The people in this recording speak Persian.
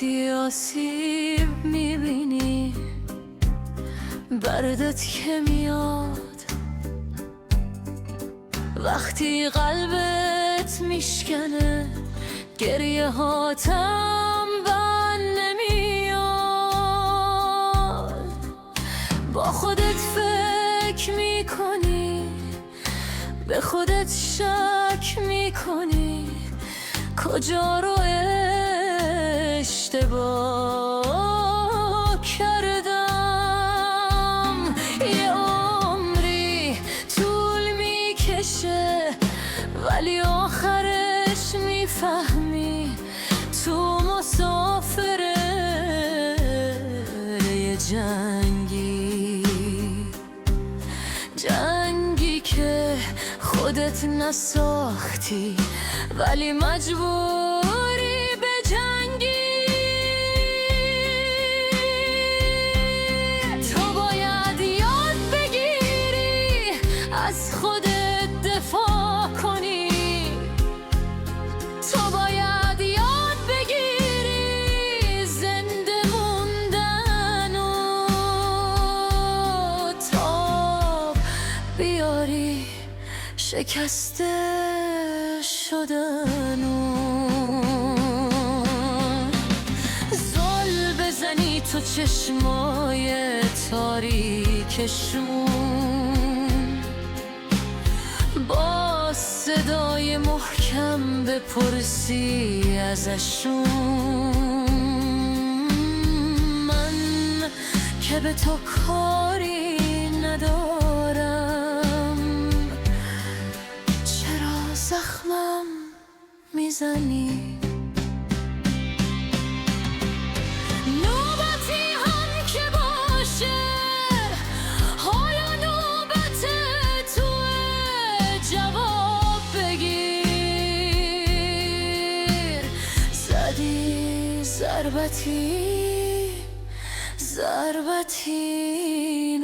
وقتی آسیب میبینی بردت که میاد، وقتی قلبت میشکنه گریه هاتم بند نمیاد. با خودت فکر میکنی، به خودت شک میکنی کجا رو اشتباه کردم. یه عمری طول میکشه ولی آخرش میفهمی تو مسافره یه جنگی که خودت نساختی ولی مجبوری به جنگی. تو باید یاد بگیری از خودت دفاع کنی، تو باید یاد بگیری زنده موندن و تاب بیاری شکسته شدن و زل بزنی تو چشمای تاریکشون، با صدای محکم بپرسی ازشون من که به تو کاری ندارم، چرا زخمم میزنی؟ نوبتی هم که باشه حالا نوبت توه، جواب بگیر. زدی ضربتی